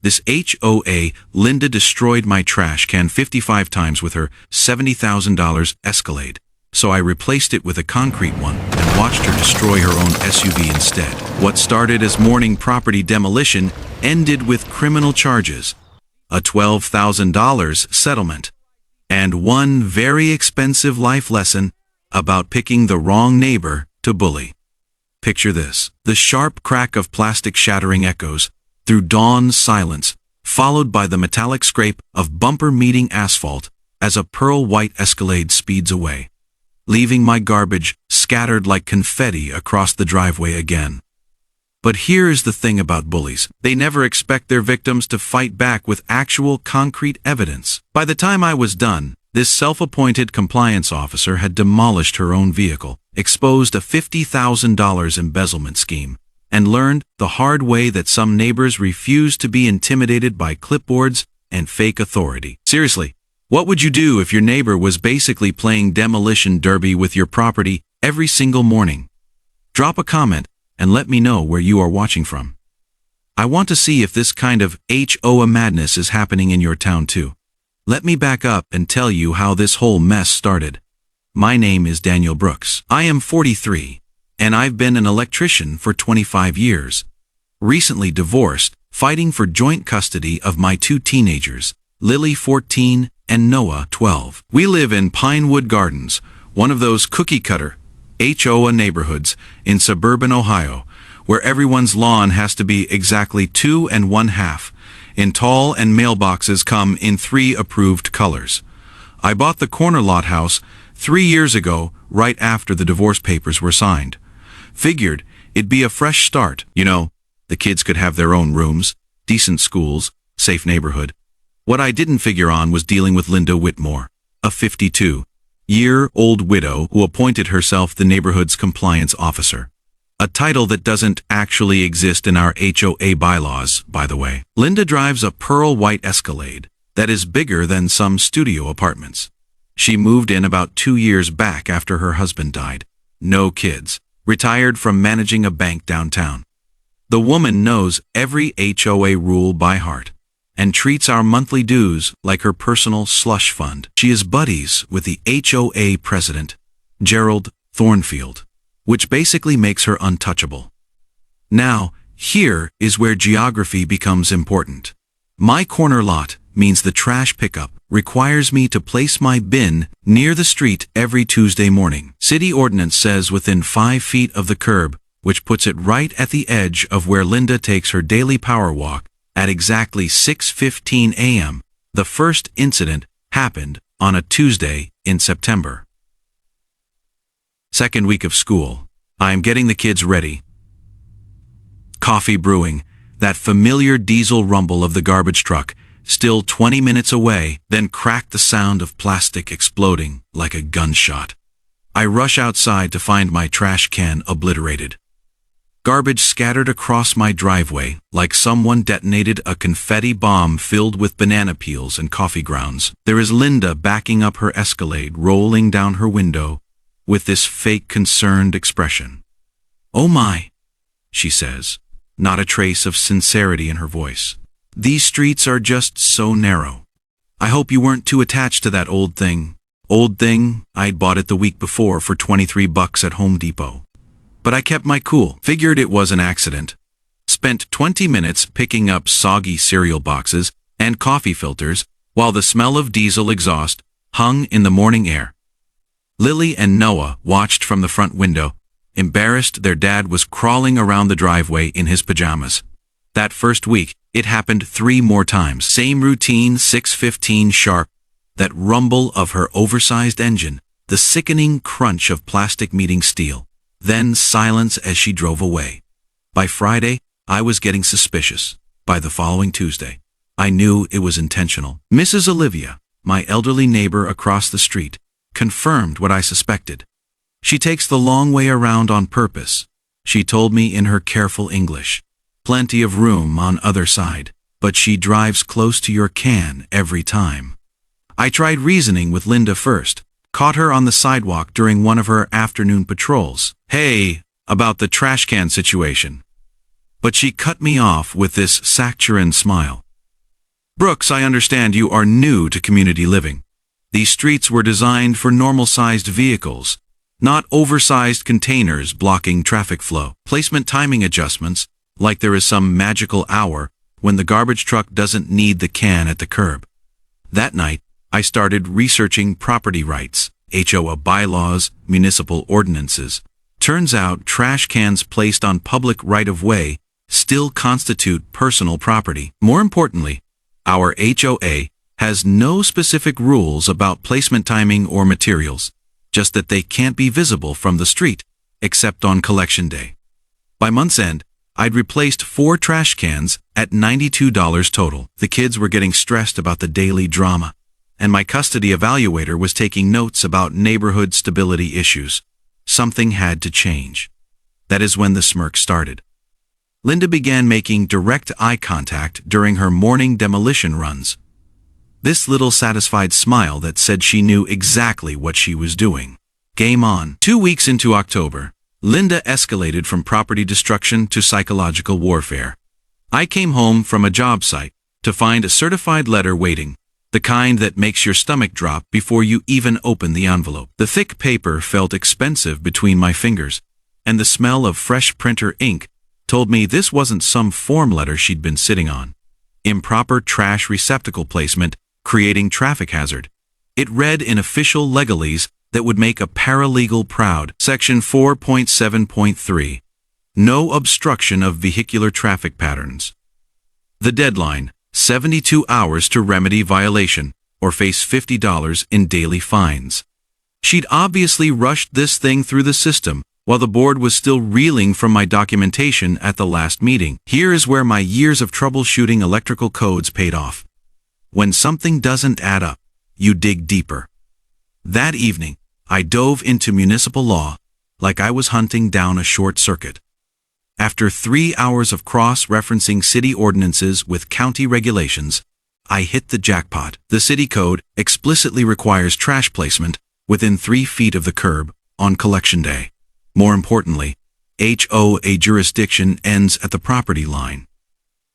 This HOA, Linda destroyed my trash can 55 times with her $70,000 Escalade. So I replaced it with a concrete one and watched her destroy her own SUV instead. What started as morning property demolition ended with criminal charges, a $12,000 settlement, and one very expensive life lesson about picking the wrong neighbor to bully. Picture this: the sharp crack of plastic shattering echoes through dawn's silence, followed by the metallic scrape of bumper meeting asphalt as a pearl-white Escalade speeds away, leaving my garbage scattered like confetti across the driveway again. But here is the thing about bullies: they never expect their victims to fight back with actual concrete evidence. By the time I was done, this self-appointed compliance officer had demolished her own vehicle, exposed a $50,000 embezzlement scheme, and learned the hard way that some neighbors refuse to be intimidated by clipboards and fake authority. Seriously, what would you do if your neighbor was basically playing demolition derby with your property every single morning? Drop a comment and let me know where you are watching from. I want to see if this kind of HOA madness is happening in your town too. Let me back up and tell you how this whole mess started. My name is Daniel Brooks. I am 43, and I've been an electrician for 25 years. Recently divorced, fighting for joint custody of my two teenagers, Lily 14 and Noah 12. We live in Pinewood Gardens, one of those cookie-cutter HOA neighborhoods in suburban Ohio, where everyone's lawn has to be exactly 2 1/2 in tall and mailboxes come in 3 approved colors. I bought the corner lot house 3 years ago, right after the divorce papers were signed. Figured it'd be a fresh start. You know, the kids could have their own rooms, decent schools, safe neighborhood. What I didn't figure on was dealing with Linda Whitmore, a 52-year-old widow who appointed herself the neighborhood's compliance officer. A title that doesn't actually exist in our HOA bylaws, by the way. Linda drives a pearl-white Escalade that is bigger than some studio apartments. She moved in about 2 years back after her husband died. No kids. Retired from managing a bank downtown. The woman knows every HOA rule by heart and treats our monthly dues like her personal slush fund. She is buddies with the HOA president, Gerald Thornfield, which basically makes her untouchable. Now, here is where geography becomes important. My corner lot means the trash pickup requires me to place my bin near the street every Tuesday morning. City ordinance says within 5 feet of the curb, which puts it right at the edge of where Linda takes her daily power walk at exactly 6:15 a.m. The first incident happened on a Tuesday in September. Second week of school. I am getting the kids ready. Coffee brewing, that familiar diesel rumble of the garbage truck, still 20 minutes away, then crack the sound of plastic exploding like a gunshot. I rush outside to find my trash can obliterated. Garbage scattered across my driveway like someone detonated a confetti bomb filled with banana peels and coffee grounds. There is Linda backing up her Escalade, rolling down her window with this fake concerned expression. "Oh my," she says, not a trace of sincerity in her voice. "These streets are just so narrow. I hope you weren't too attached to that old thing." Old thing? I'd bought it the week before for $23 at Home Depot. But I kept my cool, figured it was an accident. Spent 20 minutes picking up soggy cereal boxes and coffee filters while the smell of diesel exhaust hung in the morning air. Lily and Noah watched from the front window, embarrassed their dad was crawling around the driveway in his pajamas. That first week, it happened 3 more times. Same routine, 6:15 sharp. That rumble of her oversized engine, the sickening crunch of plastic meeting steel. Then silence as she drove away. By Friday, I was getting suspicious. By the following Tuesday, I knew it was intentional. Mrs. Olivia, my elderly neighbor across the street, confirmed what I suspected. She takes the long way around on purpose, she told me in her careful English. Plenty of room on other side, but she drives close to your can every time. I tried reasoning with Linda first, caught her on the sidewalk during one of her afternoon patrols. "Hey, about the trash can situation." But she cut me off with this saccharine smile. Brooks, I understand you are new to community living. These streets were designed for normal-sized vehicles, not oversized containers blocking traffic flow. Placement timing adjustments, like there is some magical hour when the garbage truck doesn't need the can at the curb. That night, I started researching property rights, HOA bylaws, municipal ordinances. Turns out trash cans placed on public right-of-way still constitute personal property. More importantly, our HOA has no specific rules about placement timing or materials, just that they can't be visible from the street, except on collection day. By month's end, I'd replaced 4 trash cans at $92 total. The kids were getting stressed about the daily drama, and my custody evaluator was taking notes about neighborhood stability issues. Something had to change. That is when the smirk started. Linda began making direct eye contact during her morning demolition runs. This little satisfied smile that said she knew exactly what she was doing. Game on. 2 weeks into October, Linda escalated from property destruction to psychological warfare. I came home from a job site to find a certified letter waiting, the kind that makes your stomach drop before you even open the envelope. The thick paper felt expensive between my fingers, and the smell of fresh printer ink told me this wasn't some form letter she'd been sitting on. Improper trash receptacle placement, creating traffic hazard. It read in official legalese that would make a paralegal proud. Section 4.7.3. No obstruction of vehicular traffic patterns. The deadline, 72 hours to remedy violation, or face $50 in daily fines. She'd obviously rushed this thing through the system, while the board was still reeling from my documentation at the last meeting. Here is where my years of troubleshooting electrical codes paid off. When something doesn't add up, you dig deeper. That evening, I dove into municipal law like I was hunting down a short circuit. After 3 hours of cross-referencing city ordinances with county regulations, I hit the jackpot. The city code explicitly requires trash placement within 3 feet of the curb on collection day. More importantly, HOA jurisdiction ends at the property line.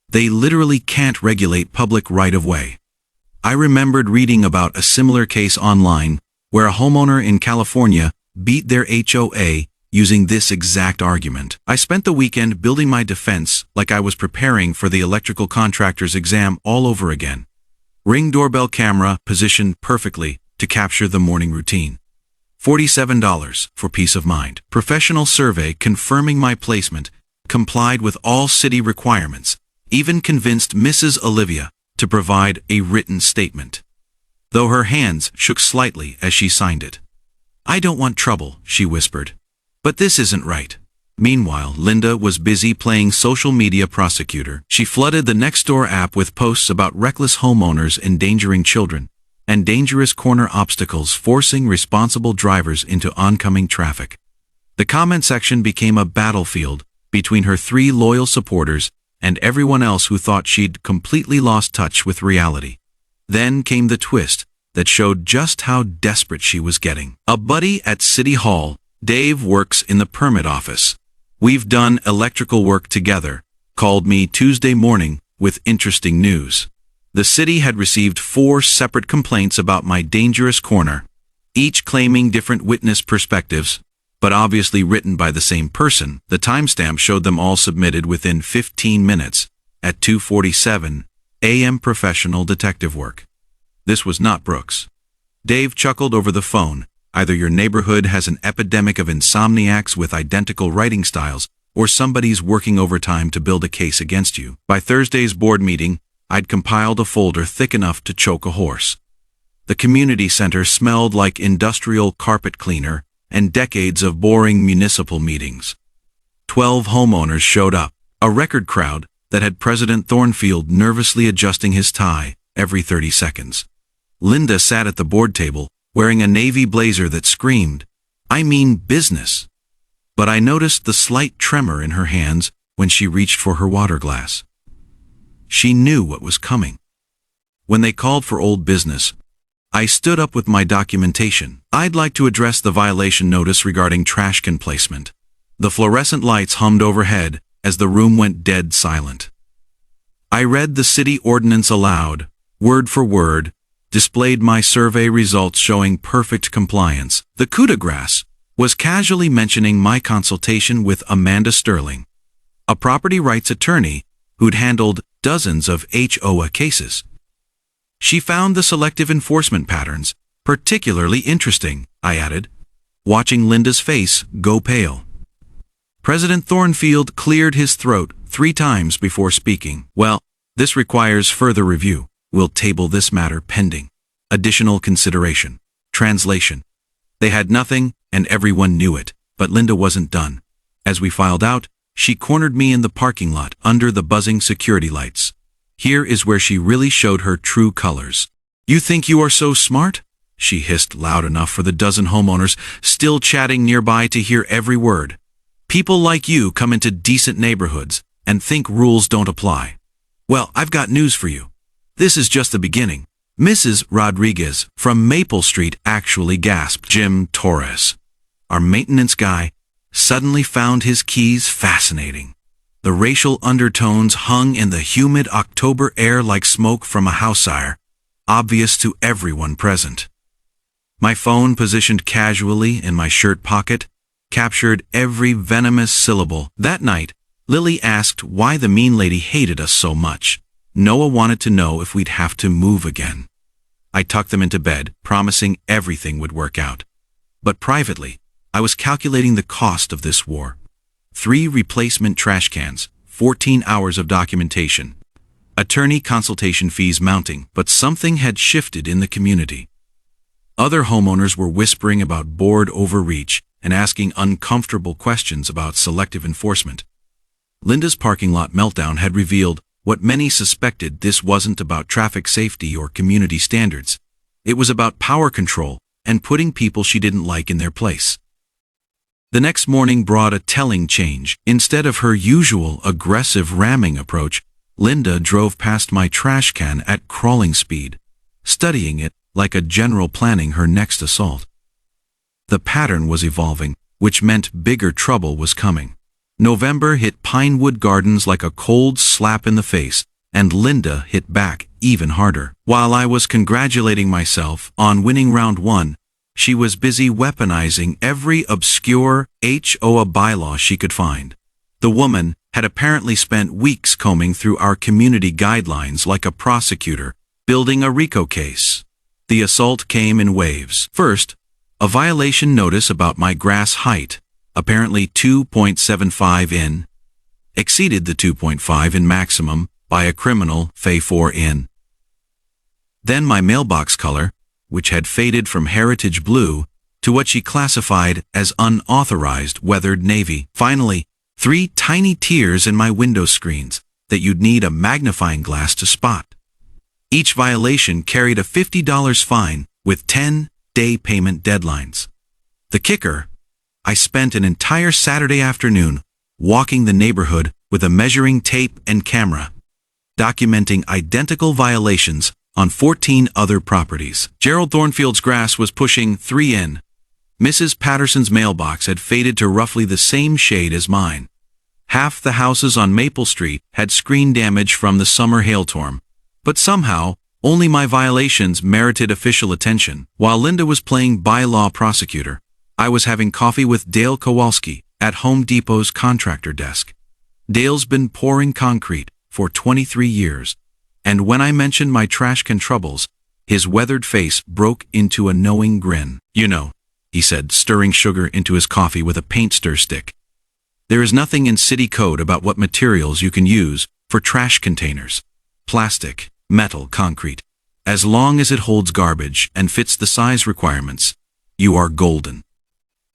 They literally can't regulate public right-of-way. I remembered reading about a similar case online where a homeowner in California beat their HOA using this exact argument. I spent the weekend building my defense like I was preparing for the electrical contractor's exam all over again. Ring doorbell camera positioned perfectly to capture the morning routine. $47 for peace of mind. Professional survey confirming my placement complied with all city requirements, even convinced Mrs. Olivia to provide a written statement, though her hands shook slightly as she signed it. "I don't want trouble," she whispered. "But this isn't right." Meanwhile, Linda was busy playing social media prosecutor. She flooded the Nextdoor app with posts about reckless homeowners endangering children, and dangerous corner obstacles forcing responsible drivers into oncoming traffic. The comment section became a battlefield between her 3 loyal supporters and everyone else who thought she'd completely lost touch with reality. Then came the twist that showed just how desperate she was getting. A buddy at City Hall, Dave, works in the permit office. We've done electrical work together, called me Tuesday morning with interesting news. The city had received 4 separate complaints about my dangerous corner, each claiming different witness perspectives, but obviously written by the same person. The timestamp showed them all submitted within 15 minutes at 2:47 a.m. professional detective work. This was not Brooks. Dave chuckled over the phone. Either your neighborhood has an epidemic of insomniacs with identical writing styles, or somebody's working overtime to build a case against you. By Thursday's board meeting, I'd compiled a folder thick enough to choke a horse. The community center smelled like industrial carpet cleaner and decades of boring municipal meetings. 12 homeowners showed up, a record crowd that had President Thornfield nervously adjusting his tie every 30 seconds. Linda sat at the board table, wearing a navy blazer that screamed, "I mean business." But I noticed the slight tremor in her hands when she reached for her water glass. She knew what was coming. When they called for old business, I stood up with my documentation. "I'd like to address the violation notice regarding trash can placement." The fluorescent lights hummed overhead as the room went dead silent. I read the city ordinance aloud, word for word, displayed my survey results showing perfect compliance. The coup de grace was casually mentioning my consultation with Amanda Sterling, a property rights attorney who'd handled dozens of HOA cases. She found the selective enforcement patterns particularly interesting, I added, watching Linda's face go pale. President Thornfield cleared his throat 3 times before speaking. Well, this requires further review. We'll table this matter pending additional consideration. Translation. They had nothing, and everyone knew it, but Linda wasn't done. As we filed out, she cornered me in the parking lot under the buzzing security lights. Here is where she really showed her true colors. You think you are so smart? She hissed loud enough for the dozen homeowners still chatting nearby to hear every word. People like you come into decent neighborhoods and think rules don't apply. Well, I've got news for you. This is just the beginning. Mrs. Rodriguez from Maple Street actually gasped. Jim Torres, our maintenance guy, suddenly found his keys fascinating. The racial undertones hung in the humid October air like smoke from a house fire, obvious to everyone present. My phone, positioned casually in my shirt pocket, captured every venomous syllable. That night, Lily asked why the mean lady hated us so much. Noah wanted to know if we'd have to move again. I tucked them into bed, promising everything would work out. But privately, I was calculating the cost of this war. 3 replacement trash cans, 14 hours of documentation, attorney consultation fees mounting, but something had shifted in the community. Other homeowners were whispering about board overreach and asking uncomfortable questions about selective enforcement. Linda's parking lot meltdown had revealed what many suspected: this wasn't about traffic safety or community standards. It was about power control and putting people she didn't like in their place. The next morning brought a telling change. Instead of her usual aggressive ramming approach, Linda drove past my trash can at crawling speed, studying it like a general planning her next assault. The pattern was evolving, which meant bigger trouble was coming. November hit Pinewood Gardens like a cold slap in the face, and Linda hit back even harder. While I was congratulating myself on winning round 1, she was busy weaponizing every obscure HOA bylaw she could find. The woman had apparently spent weeks combing through our community guidelines like a prosecutor, building a RICO case. The assault came in waves. First, a violation notice about my grass height, apparently 2.75 in, exceeded the 2.5 in maximum by a criminal Fay 4 in. Then my mailbox color, which had faded from heritage blue to what she classified as unauthorized weathered navy. Finally, 3 tiny tears in my window screens that you'd need a magnifying glass to spot. Each violation carried a $50 fine with 10-day payment deadlines. The kicker: I spent an entire Saturday afternoon walking the neighborhood with a measuring tape and camera, documenting identical violations on 14 other properties. Gerald Thornfield's grass was pushing 3 in. Mrs. Patterson's mailbox had faded to roughly the same shade as mine. Half the houses on Maple Street had screen damage from the summer hailstorm, but somehow only my violations merited official attention. While Linda was playing bylaw prosecutor, I was having coffee with Dale Kowalski at Home Depot's contractor desk. Dale's been pouring concrete for 23 years, and when I mentioned my trash can troubles, his weathered face broke into a knowing grin. You know, he said, stirring sugar into his coffee with a paint stir stick, there is nothing in city code about what materials you can use for trash containers. Plastic, metal, concrete. As long as it holds garbage and fits the size requirements, you are golden.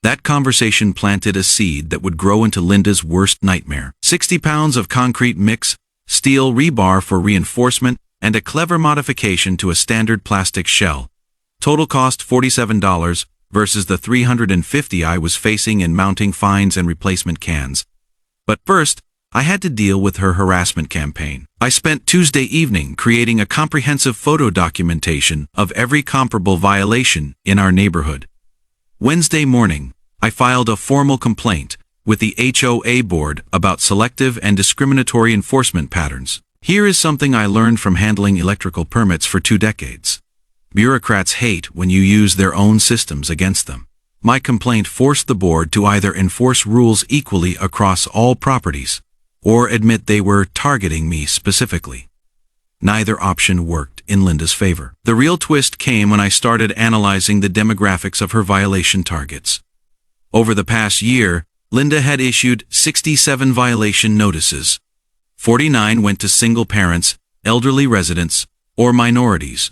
That conversation planted a seed that would grow into Linda's worst nightmare. 60 pounds of concrete mix, steel rebar for reinforcement, and a clever modification to a standard plastic shell. Total cost $47 versus the $350 I was facing in mounting fines and replacement cans. But first, I had to deal with her harassment campaign. I spent Tuesday evening creating a comprehensive photo documentation of every comparable violation in our neighborhood. Wednesday morning, I filed a formal complaint with the HOA board about selective and discriminatory enforcement patterns. Here is something I learned from handling electrical permits for 2 decades. Bureaucrats hate when you use their own systems against them. My complaint forced the board to either enforce rules equally across all properties, or admit they were targeting me specifically. Neither option worked in Linda's favor. The real twist came when I started analyzing the demographics of her violation targets. Over the past year, Linda had issued 67 violation notices. 49 went to single parents, elderly residents, or minorities.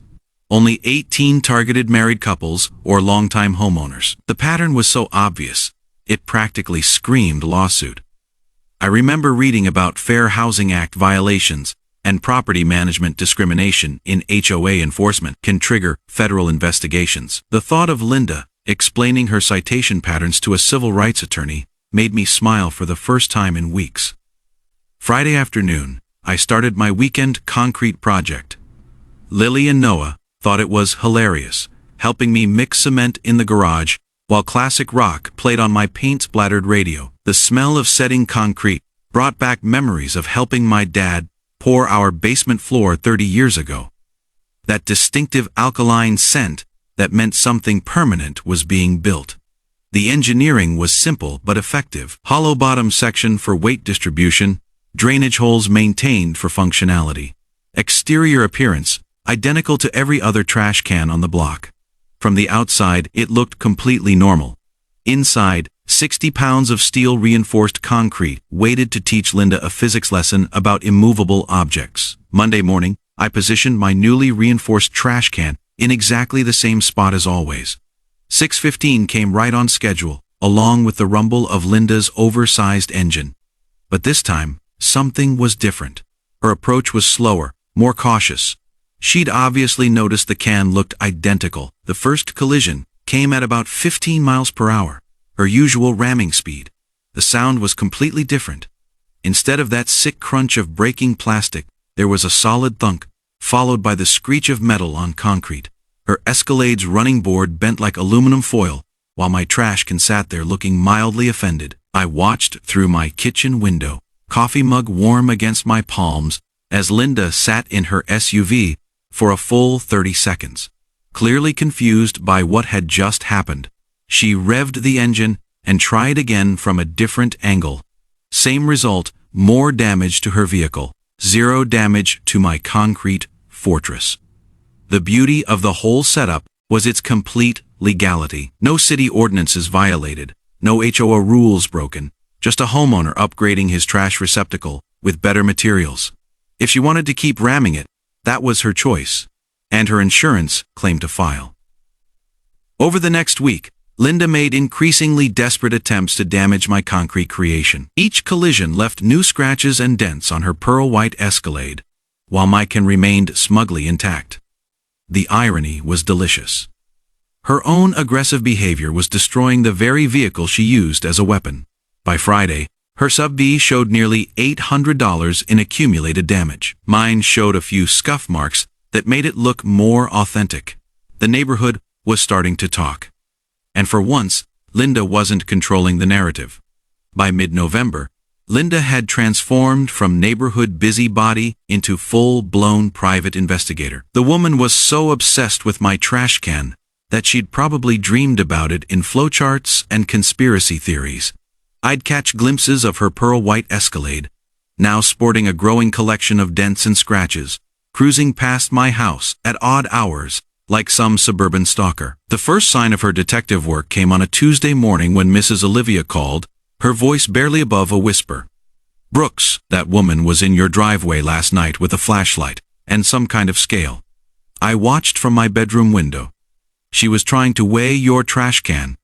Only 18 targeted married couples or longtime homeowners. The pattern was so obvious, it practically screamed lawsuit. I remember reading about Fair Housing Act violations and property management discrimination in HOA enforcement can trigger federal investigations. The thought of Linda explaining her citation patterns to a civil rights attorney made me smile for the first time in weeks. Friday afternoon, I started my weekend concrete project. Lily and Noah thought it was hilarious, helping me mix cement in the garage while classic rock played on my paint-splattered radio. The smell of setting concrete brought back memories of helping my dad pour our basement floor 30 years ago. That distinctive alkaline scent that meant something permanent was being built. The engineering was simple but effective. Hollow bottom section for weight distribution, drainage holes maintained for functionality. Exterior appearance, identical to every other trash can on the block. From the outside, it looked completely normal. Inside, 60 pounds of steel-reinforced concrete waited to teach Linda a physics lesson about immovable objects. Monday morning, I positioned my newly reinforced trash can in exactly the same spot as always. 6:15 came right on schedule, along with the rumble of Linda's oversized engine. But this time, something was different. Her approach was slower, more cautious. She'd obviously noticed the can looked identical. The first collision came at about 15 miles per hour, her usual ramming speed. The sound was completely different. Instead of that sick crunch of breaking plastic, there was a solid thunk, followed by the screech of metal on concrete. Her Escalade's running board bent like aluminum foil, while my trash can sat there looking mildly offended. I watched through my kitchen window, coffee mug warm against my palms, as Linda sat in her SUV for a full 30 seconds. Clearly confused by what had just happened, she revved the engine and tried again from a different angle. Same result, more damage to her vehicle, zero damage to my concrete fortress. The beauty of the whole setup was its complete legality. No city ordinances violated, no HOA rules broken, just a homeowner upgrading his trash receptacle with better materials. If she wanted to keep ramming it, that was her choice, and her insurance claimed to file. Over the next week, Linda made increasingly desperate attempts to damage my concrete creation. Each collision left new scratches and dents on her pearl-white Escalade, while my can remained smugly intact. The irony was delicious. Her own aggressive behavior was destroying the very vehicle she used as a weapon. By Friday, her sub-B showed nearly $800 in accumulated damage. Mine showed a few scuff marks that made it look more authentic. The neighborhood was starting to talk. And for once, Linda wasn't controlling the narrative. By mid-November, Linda had transformed from neighborhood busybody into full-blown private investigator. The woman was so obsessed with my trash can that she'd probably dreamed about it in flowcharts and conspiracy theories. I'd catch glimpses of her pearl-white Escalade, now sporting a growing collection of dents and scratches, cruising past my house at odd hours like some suburban stalker. The first sign of her detective work came on a Tuesday morning when Mrs. Olivia called, her voice barely above a whisper. "Brooks, that woman was in your driveway last night with a flashlight and some kind of scale. I watched from my bedroom window. She was trying to weigh your trash can."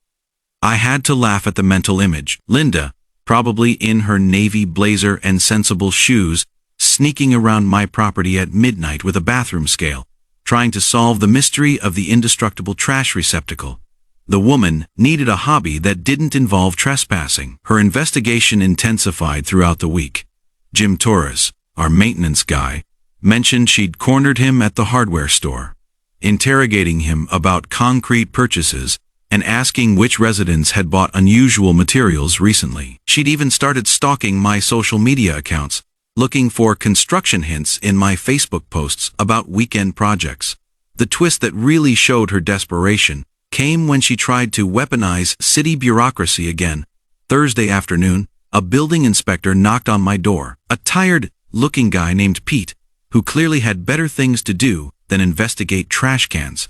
I had to laugh at the mental image. Linda, probably in her navy blazer and sensible shoes, sneaking around my property at midnight with a bathroom scale, trying to solve the mystery of the indestructible trash receptacle. The woman needed a hobby that didn't involve trespassing. Her investigation intensified throughout the week. Jim Torres, our maintenance guy, mentioned she'd cornered him at the hardware store, interrogating him about concrete purchases and asking which residents had bought unusual materials recently. She'd even started stalking my social media accounts, looking for construction hints in my Facebook posts about weekend projects. The twist that really showed her desperation came when she tried to weaponize city bureaucracy again. Thursday afternoon, a building inspector knocked on my door, a tired-looking guy named Pete, who clearly had better things to do than investigate trash cans.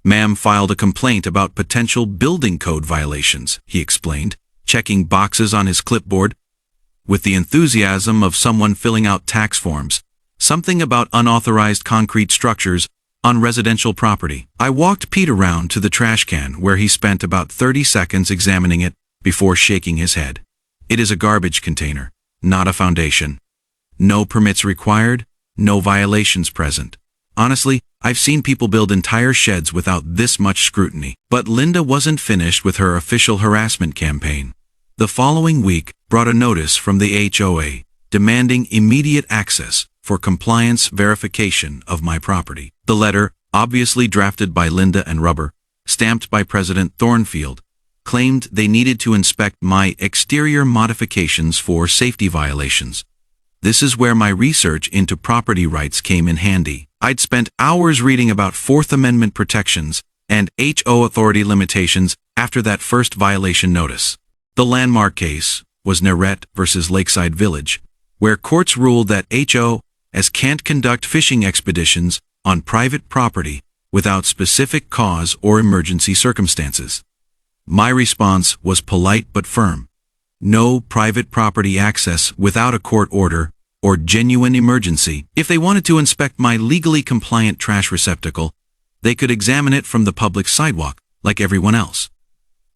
"Ma'am filed a complaint about potential building code violations," he explained, checking boxes on his clipboard. With the enthusiasm of someone filling out tax forms, something about unauthorized concrete structures on residential property. I walked Pete around to the trash can where he spent about 30 seconds examining it before shaking his head. "It is a garbage container, not a foundation. No permits required, no violations present. Honestly, I've seen people build entire sheds without this much scrutiny." But Linda wasn't finished with her official harassment campaign. The following week brought a notice from the HOA demanding immediate access for compliance verification of my property. The letter, obviously drafted by Linda and Rubber, stamped by President Thornfield, claimed they needed to inspect my exterior modifications for safety violations. This is where my research into property rights came in handy. I'd spent hours reading about Fourth Amendment protections and HOA authority limitations after that first violation notice. The landmark case was Neret versus Lakeside Village, where courts ruled that HOAs can't conduct fishing expeditions on private property without specific cause or emergency circumstances. My response was polite but firm. No private property access without a court order or genuine emergency. If they wanted to inspect my legally compliant trash receptacle, they could examine it from the public sidewalk, like everyone else.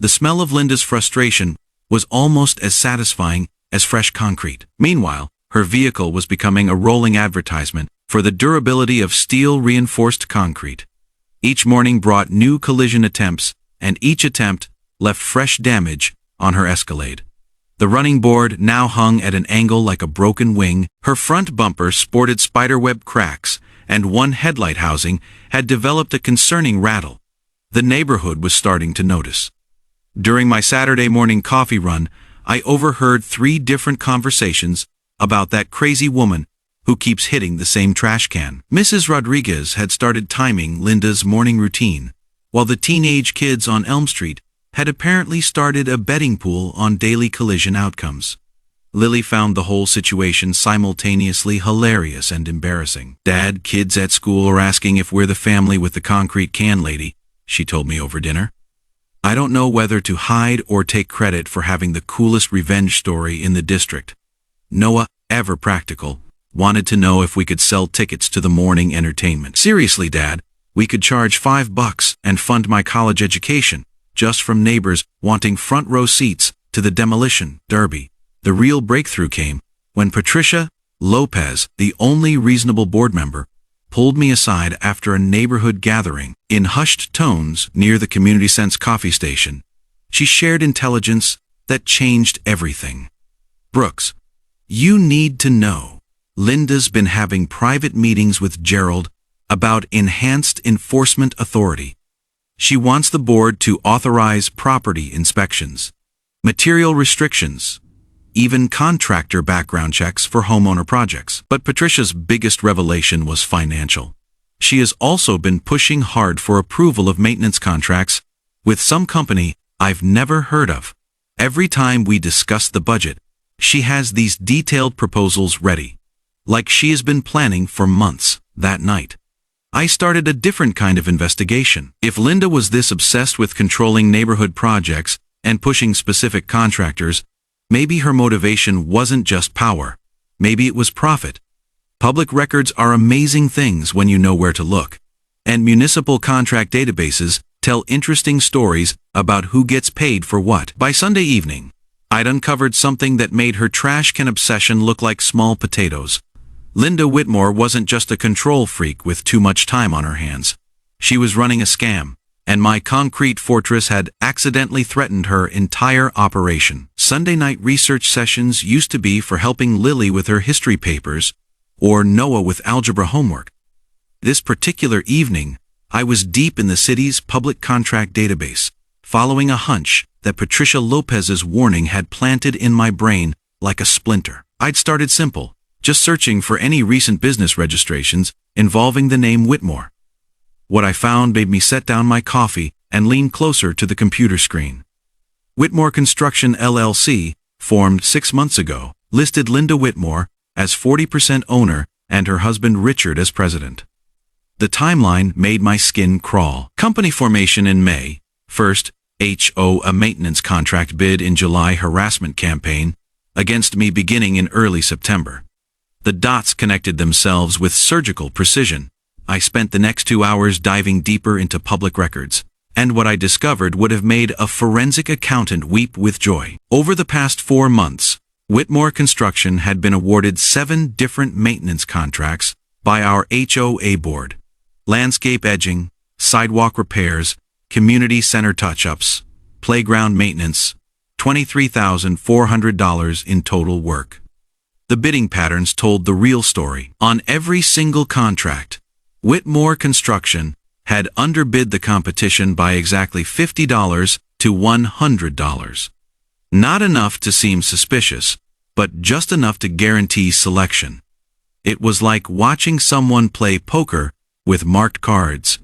The smell of Linda's frustration was almost as satisfying as fresh concrete. Meanwhile, her vehicle was becoming a rolling advertisement for the durability of steel-reinforced concrete. Each morning brought new collision attempts, and each attempt left fresh damage on her Escalade. The running board now hung at an angle like a broken wing, her front bumper sported spiderweb cracks, and one headlight housing had developed a concerning rattle. The neighborhood was starting to notice. During my Saturday morning coffee run, I overheard 3 different conversations about that crazy woman who keeps hitting the same trash can. Mrs. Rodriguez had started timing Linda's morning routine, while the teenage kids on Elm Street had apparently started a betting pool on daily collision outcomes. Lily found the whole situation simultaneously hilarious and embarrassing. "Dad, kids at school are asking if we're the family with the concrete can lady," she told me over dinner. I don't know whether to hide or take credit for having the coolest revenge story in the district. Noah, ever practical, wanted to know if we could sell tickets to the morning entertainment. "Seriously, Dad, we could charge $5 and fund my college education, just from neighbors wanting front row seats to the demolition derby." The real breakthrough came when Patricia Lopez, the only reasonable board member, pulled me aside after a neighborhood gathering. In hushed tones near the Community Sense coffee station, she shared intelligence that changed everything. "Brooks, you need to know. Linda's been having private meetings with Gerald about enhanced enforcement authority. She wants the board to authorize property inspections, material restrictions, even contractor background checks for homeowner projects." But Patricia's biggest revelation was financial. She has also been pushing hard for approval of maintenance contracts with some company I've never heard of. Every time we discuss the budget, she has these detailed proposals ready, like she has been planning for months. That night, I started a different kind of investigation. If Linda was this obsessed with controlling neighborhood projects and pushing specific contractors, maybe her motivation wasn't just power. Maybe it was profit. Public records are amazing things when you know where to look. And municipal contract databases tell interesting stories about who gets paid for what. By Sunday evening, I'd uncovered something that made her trash can obsession look like small potatoes. Linda Whitmore wasn't just a control freak with too much time on her hands. She was running a scam, and my concrete fortress had accidentally threatened her entire operation. Sunday night research sessions used to be for helping Lily with her history papers or Noah with algebra homework. This particular evening, I was deep in the city's public contract database, following a hunch that Patricia Lopez's warning had planted in my brain like a splinter. I'd started simple, just searching for any recent business registrations involving the name Whitmore. What I found made me set down my coffee and lean closer to the computer screen. Whitmore Construction LLC, formed 6 months ago, listed Linda Whitmore as 40% owner and her husband Richard as president. The timeline made my skin crawl. Company formation in May. First, HOA maintenance contract bid in July. Harassment campaign against me beginning in early September. The dots connected themselves with surgical precision. I spent the next 2 hours diving deeper into public records, and what I discovered would have made a forensic accountant weep with joy. Over the past 4 months, Whitmore Construction had been awarded 7 different maintenance contracts by our HOA board. Landscape edging, sidewalk repairs, community center touch-ups, playground maintenance, $23,400 in total work. The bidding patterns told the real story. On every single contract, Whitmore Construction had underbid the competition by exactly $50 to $100. Not enough to seem suspicious, but just enough to guarantee selection. It was like watching someone play poker with marked cards.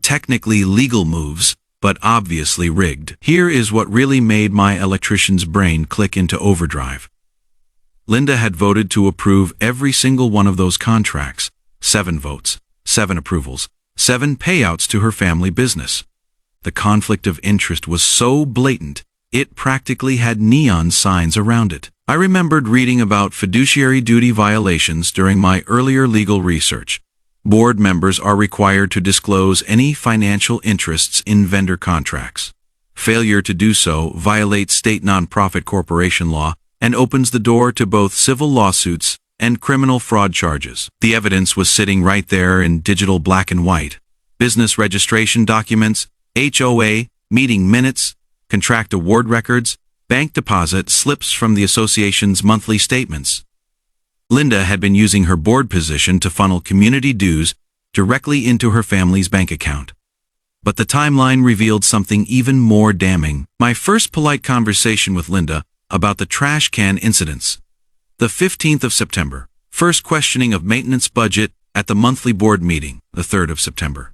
Technically legal moves, but obviously rigged. Here is what really made my electrician's brain click into overdrive. Linda had voted to approve every single one of those contracts. 7 votes, 7 approvals, 7 payouts to her family business. The conflict of interest was so blatant, it practically had neon signs around it. I remembered reading about fiduciary duty violations during my earlier legal research. Board members are required to disclose any financial interests in vendor contracts. Failure to do so violates state nonprofit corporation law and opens the door to both civil lawsuits and criminal fraud charges. The evidence was sitting right there in digital black and white. Business registration documents, HOA, meeting minutes, contract award records, bank deposit slips from the association's monthly statements. Linda had been using her board position to funnel community dues directly into her family's bank account. But the timeline revealed something even more damning. My first polite conversation with Linda about the trash can incidents. The 15th of September. First questioning of maintenance budget at the monthly board meeting, the 3rd of September.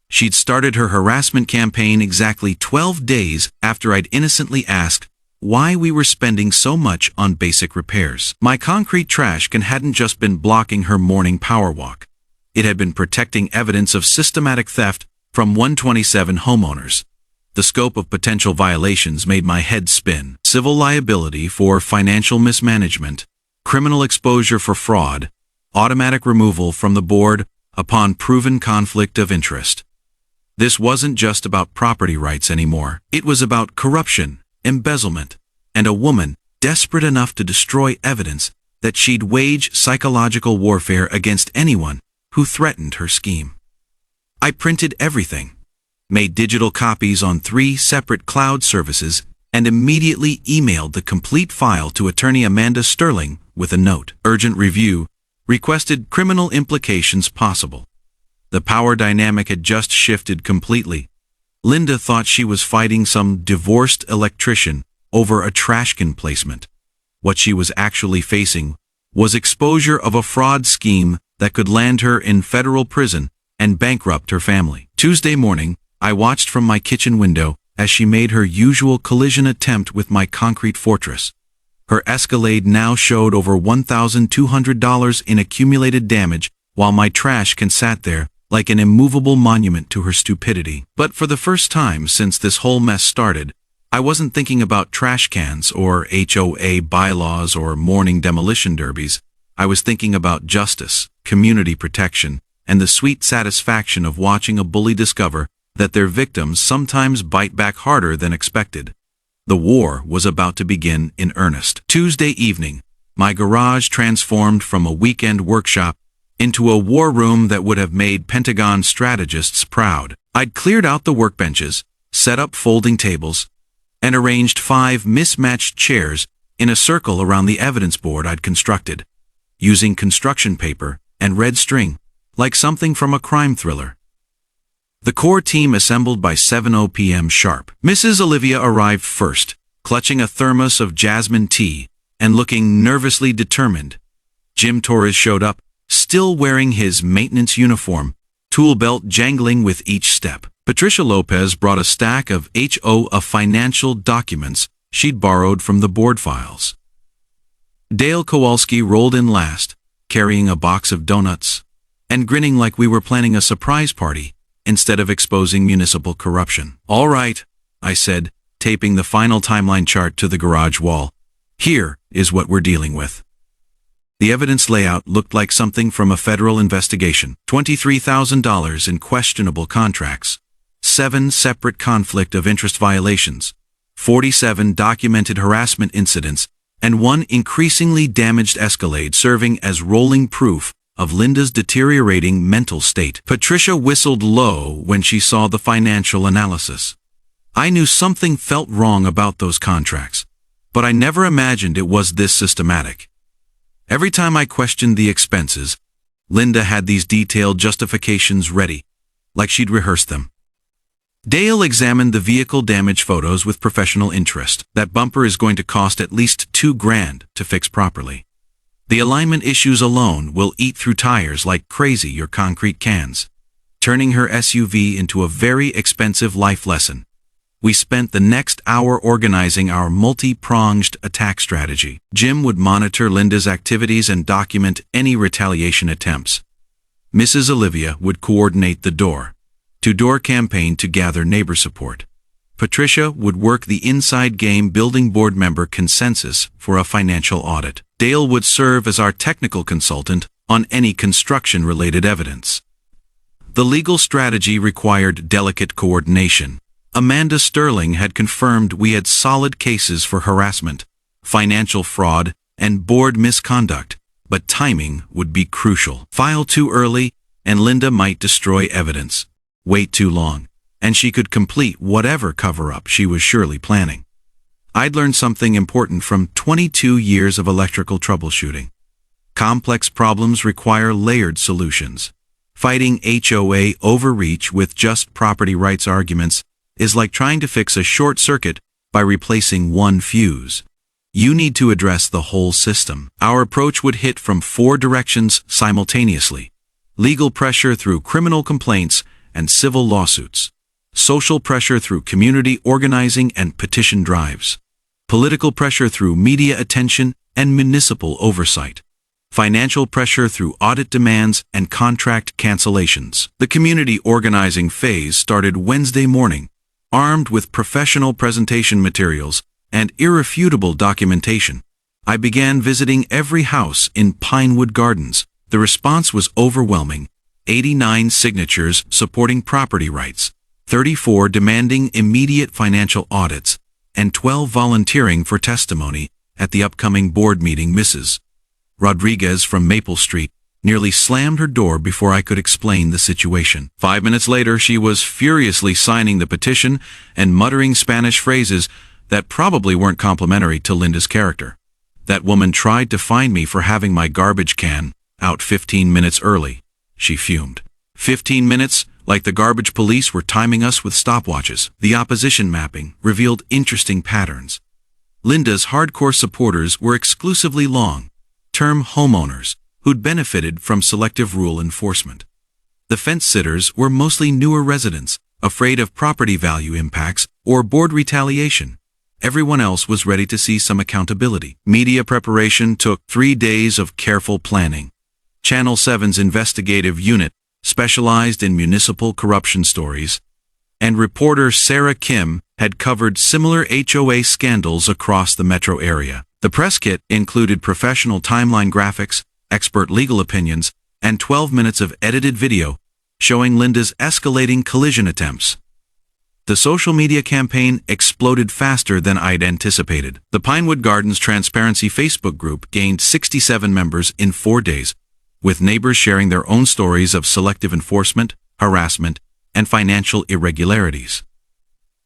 She'd started her harassment campaign exactly 12 days after I'd innocently asked why we were spending so much on basic repairs. My concrete trash can hadn't just been blocking her morning power walk. It had been protecting evidence of systematic theft from 127 homeowners. The scope of potential violations made my head spin. Civil liability for financial mismanagement, criminal exposure for fraud, automatic removal from the board upon proven conflict of interest. This wasn't just about property rights anymore. It was about corruption, embezzlement, and a woman desperate enough to destroy evidence that she'd wage psychological warfare against anyone who threatened her scheme. I printed everything, made digital copies on 3 separate cloud services, and immediately emailed the complete file to attorney Amanda Sterling with a note. Urgent review, requested criminal implications possible. The power dynamic had just shifted completely. Linda thought she was fighting some divorced electrician over a trash can placement. What she was actually facing was exposure of a fraud scheme that could land her in federal prison and bankrupt her family. Tuesday morning, I watched from my kitchen window as she made her usual collision attempt with my concrete fortress. Her Escalade now showed over $1,200 in accumulated damage, while my trash can sat there like an immovable monument to her stupidity. But for the first time since this whole mess started, I wasn't thinking about trash cans or HOA bylaws or morning demolition derbies. I was thinking about justice, community protection, and the sweet satisfaction of watching a bully discover that their victims sometimes bite back harder than expected. The war was about to begin in earnest. Tuesday evening, my garage transformed from a weekend workshop into a war room that would have made Pentagon strategists proud. I'd cleared out the workbenches, set up folding tables, and arranged 5 mismatched chairs in a circle around the evidence board I'd constructed, using construction paper and red string, like something from a crime thriller. The core team assembled by 7:00 p.m. sharp. Mrs. Olivia arrived first, clutching a thermos of jasmine tea and looking nervously determined. Jim Torres showed up, still wearing his maintenance uniform, tool belt jangling with each step. Patricia Lopez brought a stack of HOA financial documents she'd borrowed from the board files. Dale Kowalski rolled in last, carrying a box of donuts, and grinning like we were planning a surprise party instead of exposing municipal corruption. "All right," I said, taping the final timeline chart to the garage wall. "Here is what we're dealing with." The evidence layout looked like something from a federal investigation. $23,000 in questionable contracts, 7 separate conflict of interest violations, 47 documented harassment incidents, and 1 increasingly damaged Escalade serving as rolling proof of Linda's deteriorating mental state. Patricia whistled low when she saw the financial analysis. I knew something felt wrong about those contracts, but I never imagined it was this systematic. Every time I questioned the expenses, Linda had these detailed justifications ready, like she'd rehearsed them. Dale examined the vehicle damage photos with professional interest. "That bumper is going to cost at least $2,000 to fix properly. The alignment issues alone will eat through tires like crazy your concrete cans," turning her SUV into a very expensive life lesson. We spent the next hour organizing our multi-pronged attack strategy. Jim would monitor Linda's activities and document any retaliation attempts. Mrs. Olivia would coordinate the door-to-door campaign to gather neighbor support. Patricia would work the inside game building board member consensus for a financial audit. Dale would serve as our technical consultant on any construction-related evidence. The legal strategy required delicate coordination. Amanda Sterling had confirmed we had solid cases for harassment, financial fraud, and board misconduct, but timing would be crucial. File too early, and Linda might destroy evidence. Wait too long, and she could complete whatever cover-up she was surely planning. I'd learned something important from 22 years of electrical troubleshooting. Complex problems require layered solutions. Fighting HOA overreach with just property rights arguments is like trying to fix a short circuit by replacing one fuse. You need to address the whole system. Our approach would hit from 4 directions simultaneously: legal pressure through criminal complaints and civil lawsuits, social pressure through community organizing and petition drives, political pressure through media attention and municipal oversight, financial pressure through audit demands and contract cancellations. The community organizing phase started Wednesday morning, armed with professional presentation materials and irrefutable documentation. I began visiting every house in Pinewood Gardens. The response was overwhelming: 89 signatures supporting property rights, 34 demanding immediate financial audits, and 12 volunteering for testimony at the upcoming board meeting. Mrs. Rodriguez from Maple Street nearly slammed her door before I could explain the situation. 5 minutes later, she was furiously signing the petition and muttering Spanish phrases that probably weren't complimentary to Linda's character. "That woman tried to fine me for having my garbage can out 15 minutes early," she fumed. 15 minutes, like the garbage police were timing us with stopwatches. The opposition mapping revealed interesting patterns. Linda's hardcore supporters were exclusively long-term homeowners who'd benefited from selective rule enforcement. The fence-sitters were mostly newer residents, afraid of property value impacts or board retaliation. Everyone else was ready to see some accountability. Media preparation took 3 days of careful planning. Channel 7's investigative unit specialized in municipal corruption stories, and reporter Sarah Kim had covered similar HOA scandals across the metro area. The press kit included professional timeline graphics, expert legal opinions, and 12 minutes of edited video showing Linda's escalating collision attempts. The social media campaign exploded faster than I'd anticipated. The Pinewood Gardens Transparency Facebook group gained 67 members in 4 days, with neighbors sharing their own stories of selective enforcement, harassment, and financial irregularities.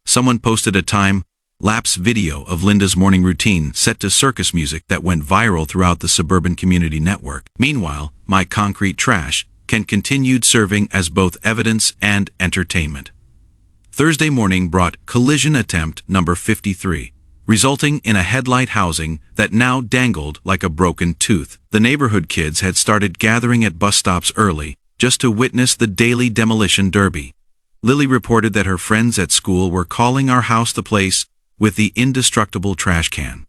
Someone posted a time-lapse video of Linda's morning routine set to circus music that went viral throughout the suburban community network. Meanwhile, my concrete trash can continued serving as both evidence and entertainment. Thursday morning brought collision attempt number 53. resulting in a headlight housing that now dangled like a broken tooth. The neighborhood kids had started gathering at bus stops early, just to witness the daily demolition derby. Lily reported that her friends at school were calling our house the place with the indestructible trash can.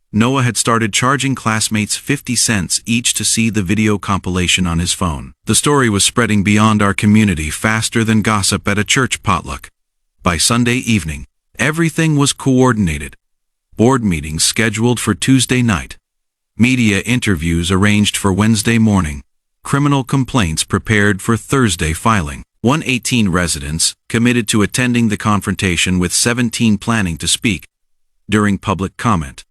Noah had started charging classmates 50 cents each to see the video compilation on his phone. The story was spreading beyond our community faster than gossip at a church potluck. By Sunday evening, everything was coordinated. Board meetings scheduled for Tuesday night. Media interviews arranged for Wednesday morning. Criminal complaints prepared for Thursday filing. 118 residents committed to attending the confrontation, with 17 planning to speak during public comment.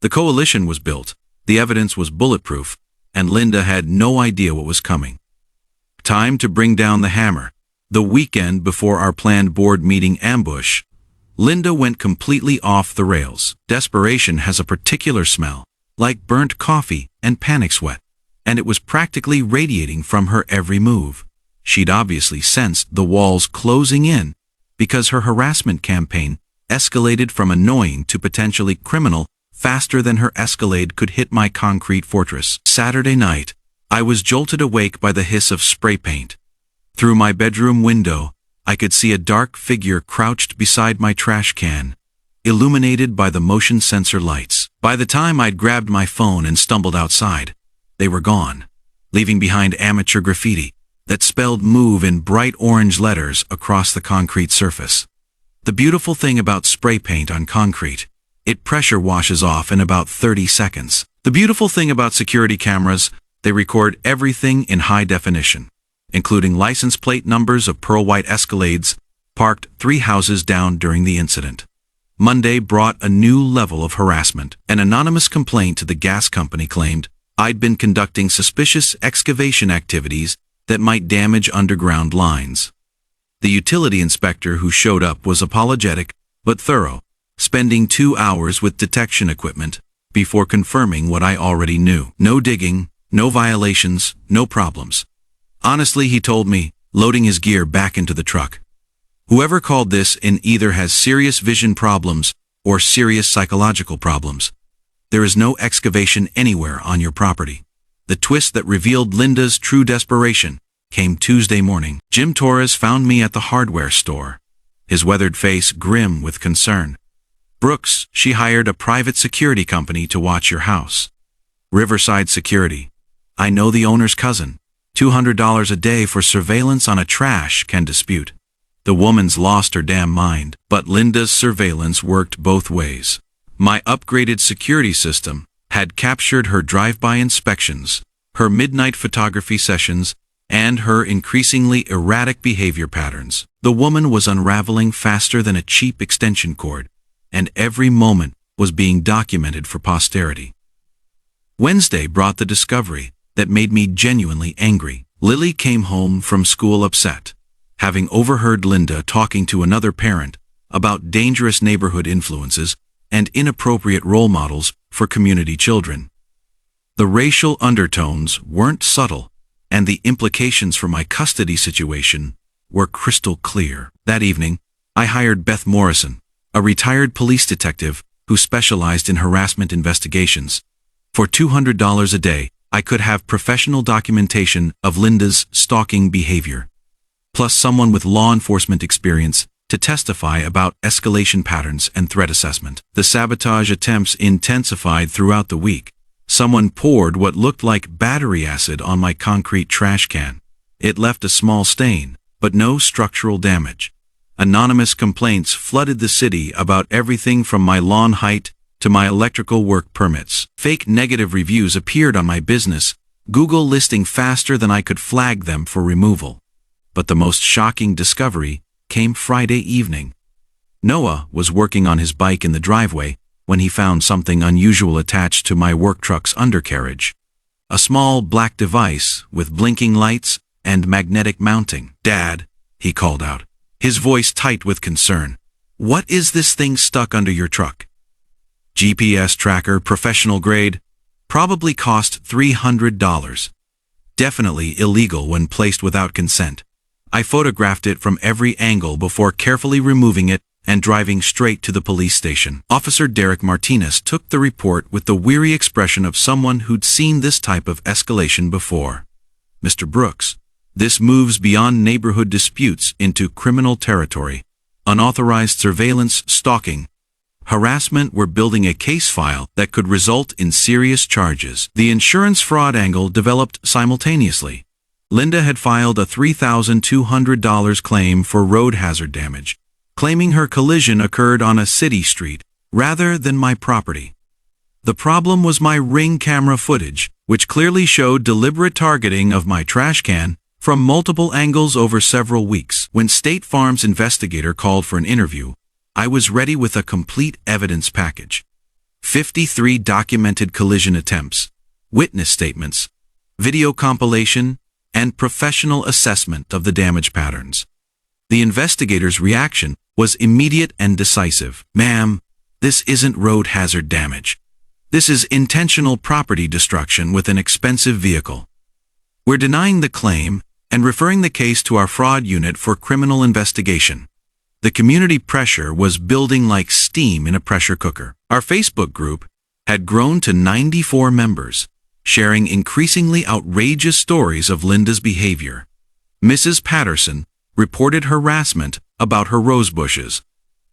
The coalition was built, the evidence was bulletproof, and Linda had no idea what was coming. Time to bring down the hammer. The weekend before our planned board meeting ambush, Linda went completely off the rails. Desperation has a particular smell, like burnt coffee and panic sweat, and it was practically radiating from her every move. She'd obviously sensed the walls closing in, because her harassment campaign escalated from annoying to potentially criminal faster than her Escalade could hit my concrete fortress. Saturday night, I was jolted awake by the hiss of spray paint. Through my bedroom window, I could see a dark figure crouched beside my trash can, illuminated by the motion sensor lights. By the time I'd grabbed my phone and stumbled outside, they were gone, leaving behind amateur graffiti that spelled "move" in bright orange letters across the concrete surface. The beautiful thing about spray paint on concrete, it pressure washes off in about 30 seconds. The beautiful thing about security cameras, they record everything in high definition, including license plate numbers of pearl white Escalades parked 3 houses down during the incident. Monday brought a new level of harassment. An anonymous complaint to the gas company claimed I'd been conducting suspicious excavation activities that might damage underground lines. The utility inspector who showed up was apologetic but thorough, spending 2 hours with detection equipment before confirming what I already knew. No digging, no violations, no problems. Honestly, he told me, loading his gear back into the truck. Whoever called this in either has serious vision problems or serious psychological problems. There is no excavation anywhere on your property. The twist that revealed Linda's true desperation came Tuesday morning. Jim Torres found me at the hardware store, his weathered face grim with concern. "Brooks, she hired a private security company to watch your house. Riverside Security. I know the owner's cousin. $200 a day for surveillance on a trash can dispute." The woman's lost her damn mind, but Linda's surveillance worked both ways. My upgraded security system had captured her drive-by inspections, her midnight photography sessions, and her increasingly erratic behavior patterns. The woman was unraveling faster than a cheap extension cord, and every moment was being documented for posterity. Wednesday brought the discovery that made me genuinely angry. Lily came home from school upset, having overheard Linda talking to another parent about dangerous neighborhood influences and inappropriate role models for community children. The racial undertones weren't subtle, and the implications for my custody situation were crystal clear. That evening, I hired Beth Morrison, a retired police detective who specialized in harassment investigations. For $200 a day, I could have professional documentation of Linda's stalking behavior, plus someone with law enforcement experience to testify about escalation patterns and threat assessment. The sabotage attempts intensified throughout the week. Someone poured what looked like battery acid on my concrete trash can. It left a small stain, but no structural damage. Anonymous complaints flooded the city about everything from my lawn height to my electrical work permits. Fake negative reviews appeared on my business, Google listing faster than I could flag them for removal. But the most shocking discovery came Friday evening. Noah was working on his bike in the driveway when he found something unusual attached to my work truck's undercarriage. A small black device with blinking lights and magnetic mounting. "Dad," he called out, his voice tight with concern. "What is this thing stuck under your truck?" "GPS tracker, professional grade. Probably cost $300. Definitely illegal when placed without consent. I photographed it from every angle before carefully removing it and driving straight to the police station. Officer Derek Martinez took the report with the weary expression of someone who'd seen this type of escalation before. "Mr. Brooks, this moves beyond neighborhood disputes into criminal territory. Unauthorized surveillance, stalking, harassment. We're building a case file that could result in serious charges." The insurance fraud angle developed simultaneously. Linda had filed a $3,200 claim for road hazard damage, claiming her collision occurred on a city street rather than my property. The problem was my Ring camera footage, which clearly showed deliberate targeting of my trash can from multiple angles over several weeks. When State Farm's investigator called for an interview, I was ready with a complete evidence package. 53 documented collision attempts, witness statements, video compilation, and professional assessment of the damage patterns. The investigator's reaction was immediate and decisive. "Ma'am, this isn't road hazard damage. This is intentional property destruction with an expensive vehicle. We're denying the claim and referring the case to our fraud unit for criminal investigation." The community pressure was building like steam in a pressure cooker. Our Facebook group had grown to 94 members, sharing increasingly outrageous stories of Linda's behavior. Mrs. Patterson reported harassment about her rose bushes.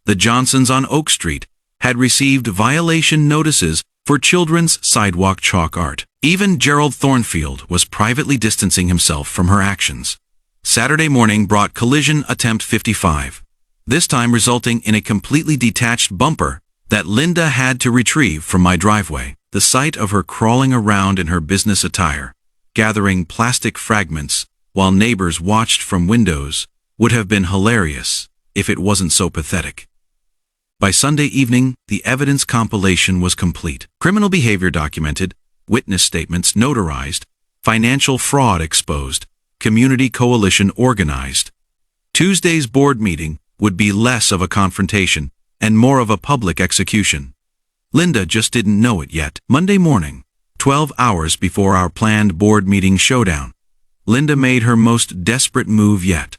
The Johnsons on Oak Street had received violation notices for children's sidewalk chalk art. Even Gerald Thornfield was privately distancing himself from her actions. Saturday morning brought collision attempt 55, this time resulting in a completely detached bumper that Linda had to retrieve from my driveway. The sight of her crawling around in her business attire, gathering plastic fragments while neighbors watched from windows, would have been hilarious if it wasn't so pathetic. By Sunday evening, the evidence compilation was complete. Criminal behavior documented, witness statements notarized, financial fraud exposed, community coalition organized. Tuesday's board meeting would be less of a confrontation and more of a public execution. Linda just didn't know it yet. Monday morning, 12 hours before our planned board meeting showdown, Linda made her most desperate move yet.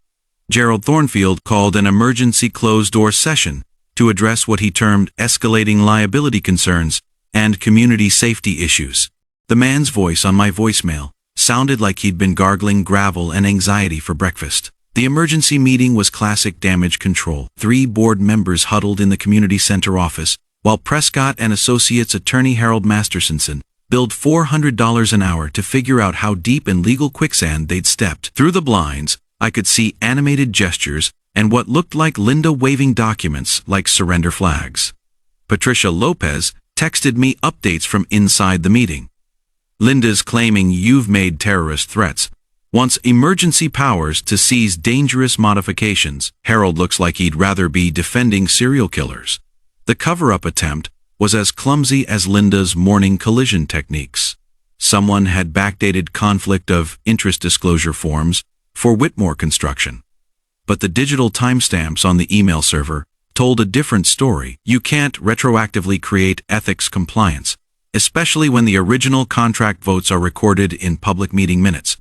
Gerald Thornfield called an emergency closed-door session to address what he termed escalating liability concerns and community safety issues. The man's voice on my voicemail sounded like he'd been gargling gravel and anxiety for breakfast. The emergency meeting was classic damage control. 3 board members huddled in the community center office, while Prescott and Associates attorney Harold Mastersonson billed $400 an hour to figure out how deep in legal quicksand they'd stepped. Through the blinds, I could see animated gestures and what looked like Linda waving documents like surrender flags. Patricia Lopez texted me updates from inside the meeting. "Linda's claiming you've made terrorist threats, wants emergency powers to seize dangerous modifications." Harold looks like he'd rather be defending serial killers. The cover-up attempt was as clumsy as Linda's morning collision techniques. Someone had backdated conflict of interest disclosure forms for Whitmore Construction. But the digital timestamps on the email server told a different story. You can't retroactively create ethics compliance, especially when the original contract votes are recorded in public meeting minutes.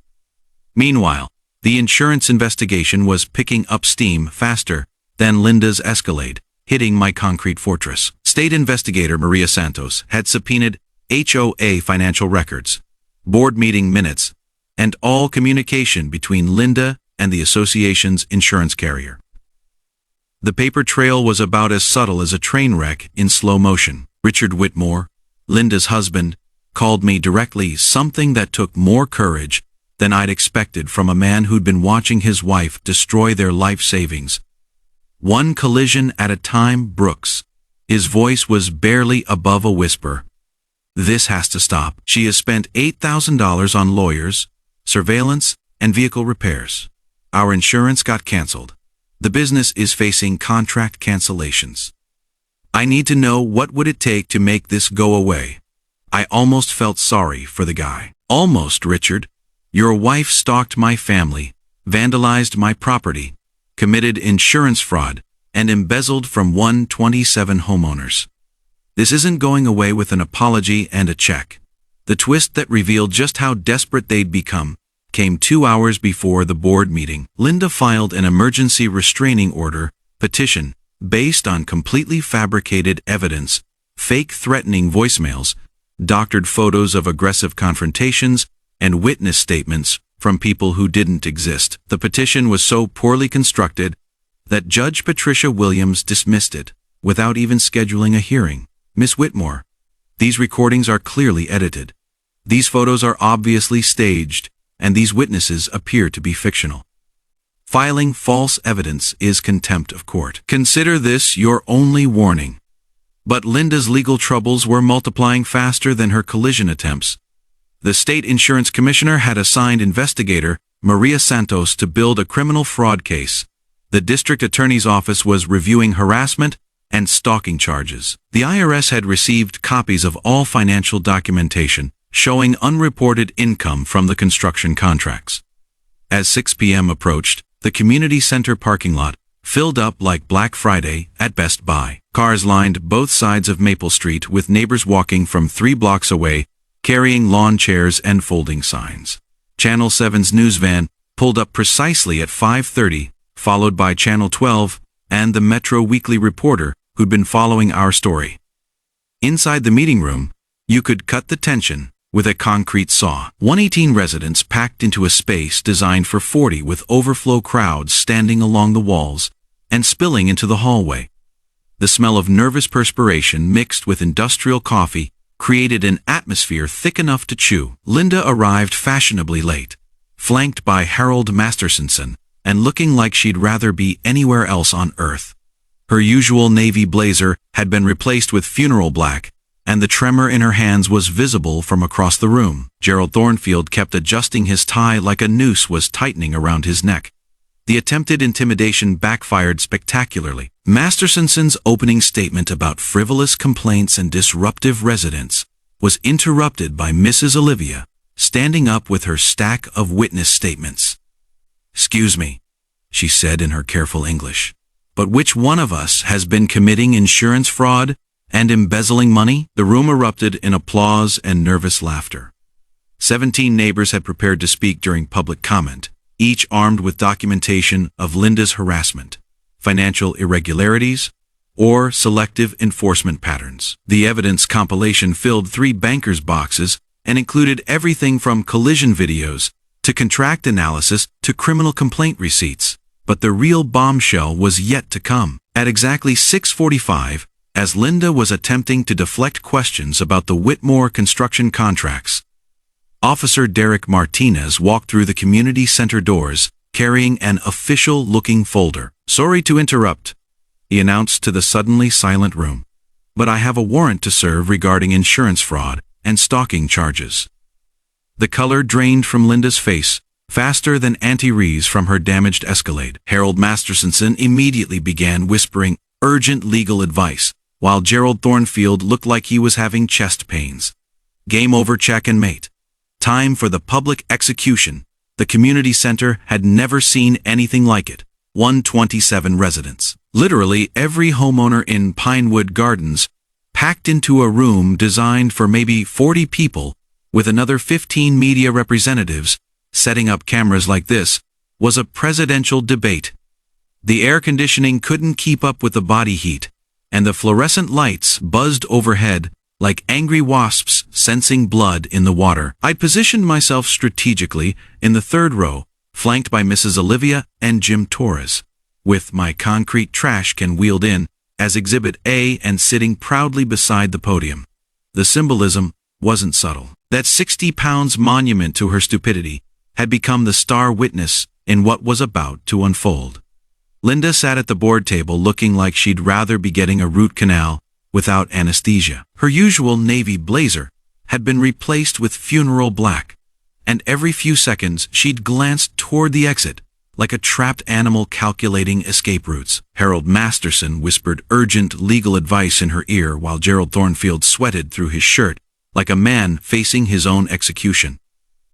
Meanwhile, the insurance investigation was picking up steam faster than Linda's Escalade, hitting my concrete fortress. State investigator Maria Santos had subpoenaed HOA financial records, board meeting minutes, and all communication between Linda and the association's insurance carrier. The paper trail was about as subtle as a train wreck in slow motion. Richard Whitmore, Linda's husband, called me directly, something that took more courage than I'd expected from a man who'd been watching his wife destroy their life savings. "One collision at a time, Brooks." His voice was barely above a whisper. "This has to stop. She has spent $8,000 on lawyers, surveillance, and vehicle repairs. Our insurance got canceled. The business is facing contract cancellations. I need to know what would it take to make this go away." I almost felt sorry for the guy. "Almost, Richard. Your wife stalked my family, vandalized my property, committed insurance fraud, and embezzled from 127 homeowners. This isn't going away with an apology and a check." The twist that revealed just how desperate they'd become came 2 hours before the board meeting. Linda filed an emergency restraining order petition based on completely fabricated evidence, fake threatening voicemails, doctored photos of aggressive confrontations, and witness statements from people who didn't exist. The petition was so poorly constructed that Judge Patricia Williams dismissed it without even scheduling a hearing. Miss Whitmore, these recordings are clearly edited. These photos are obviously staged, and these witnesses appear to be fictional. Filing false evidence is contempt of court. Consider this your only warning. But Linda's legal troubles were multiplying faster than her collision attempts. The state insurance commissioner had assigned investigator Maria Santos to build a criminal fraud case. The district attorney's office was reviewing harassment and stalking charges. The IRS had received copies of all financial documentation showing unreported income from the construction contracts. As 6 p.m. approached, the community center parking lot filled up like Black Friday at Best Buy. Cars lined both sides of Maple Street with neighbors walking from 3 blocks away, carrying lawn chairs and folding signs. Channel 7's news van pulled up precisely at 5:30, followed by Channel 12 and the Metro Weekly reporter who'd been following our story. Inside the meeting room, you could cut the tension with a concrete saw. 118 residents packed into a space designed for 40 with overflow crowds standing along the walls and spilling into the hallway. The smell of nervous perspiration mixed with industrial coffee created an atmosphere thick enough to chew. Linda arrived fashionably late, flanked by Harold Masterson, and looking like she'd rather be anywhere else on earth. Her usual navy blazer had been replaced with funeral black, and the tremor in her hands was visible from across the room. Gerald Thornfield kept adjusting his tie like a noose was tightening around his neck. The attempted intimidation backfired spectacularly. Masterson's opening statement about frivolous complaints and disruptive residents was interrupted by Mrs. Olivia, standing up with her stack of witness statements. "Excuse me," she said in her careful English, "but which one of us has been committing insurance fraud and embezzling money?" The room erupted in applause and nervous laughter. 17 neighbors had prepared to speak during public comment, each armed with documentation of Linda's harassment, financial irregularities, or selective enforcement patterns. The evidence compilation filled 3 bankers' boxes and included everything from collision videos to contract analysis to criminal complaint receipts. But the real bombshell was yet to come. At exactly 6:45, as Linda was attempting to deflect questions about the Whitmore construction contracts, Officer Derek Martinez walked through the community center doors, carrying an official-looking folder. "Sorry to interrupt," he announced to the suddenly silent room, "but I have a warrant to serve regarding insurance fraud and stalking charges." The color drained from Linda's face, faster than anti-rees from her damaged Escalade. Harold Masterson immediately began whispering urgent legal advice, while Gerald Thornfield looked like he was having chest pains. "Game over, check and mate. Time for the public execution." The community center had never seen anything like it. 127 residents, literally every homeowner in Pinewood Gardens, packed into a room designed for maybe 40 people, with another 15 media representatives. Setting up cameras like this was a presidential debate. The air conditioning couldn't keep up with the body heat, and the fluorescent lights buzzed overhead like angry wasps sensing blood in the water. I positioned myself strategically in the 3rd row, flanked by Mrs. Olivia and Jim Torres, with my concrete trash can wheeled in as Exhibit A and sitting proudly beside the podium. The symbolism wasn't subtle. That 60 pounds monument to her stupidity had become the star witness in what was about to unfold. Linda sat at the board table looking like she'd rather be getting a root canal without anesthesia. Her usual navy blazer had been replaced with funeral black, and every few seconds she'd glanced toward the exit, like a trapped animal calculating escape routes. Harold Masterson whispered urgent legal advice in her ear while Gerald Thornfield sweated through his shirt, like a man facing his own execution.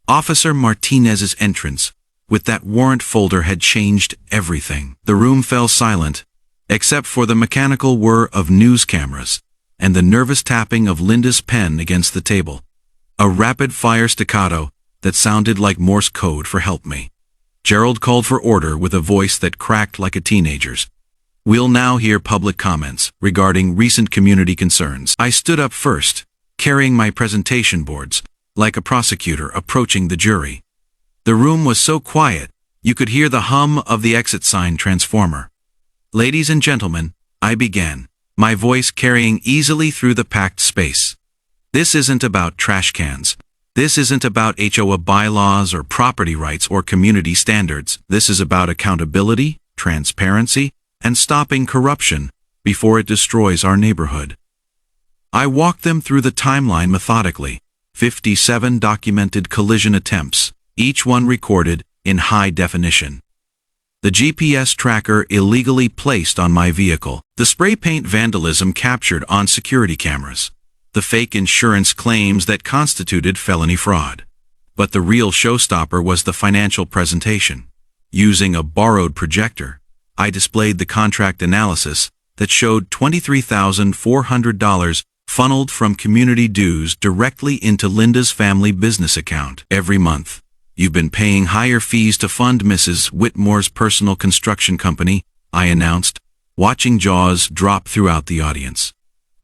Officer Martinez's entrance with that warrant folder had changed everything. The room fell silent, except for the mechanical whir of news cameras and the nervous tapping of Linda's pen against the table. A rapid-fire staccato that sounded like Morse code for "help me." Gerald called for order with a voice that cracked like a teenager's. We'll now hear public comments regarding recent community concerns. I stood up first, carrying my presentation boards, like a prosecutor approaching the jury. The room was so quiet, you could hear the hum of the exit sign transformer. Ladies and gentlemen, I began, my voice carrying easily through the packed space. This isn't about trash cans. This isn't about HOA bylaws or property rights or community standards. This is about accountability, transparency, and stopping corruption before it destroys our neighborhood. I walked them through the timeline methodically. 57 documented collision attempts, each one recorded in high definition. The GPS tracker illegally placed on my vehicle. The spray paint vandalism captured on security cameras. The fake insurance claims that constituted felony fraud. But the real showstopper was the financial presentation. Using a borrowed projector, I displayed the contract analysis that showed $23,400 funneled from community dues directly into Linda's family business account. Every month, you've been paying higher fees to fund Mrs. Whitmore's personal construction company, I announced, watching jaws drop throughout the audience.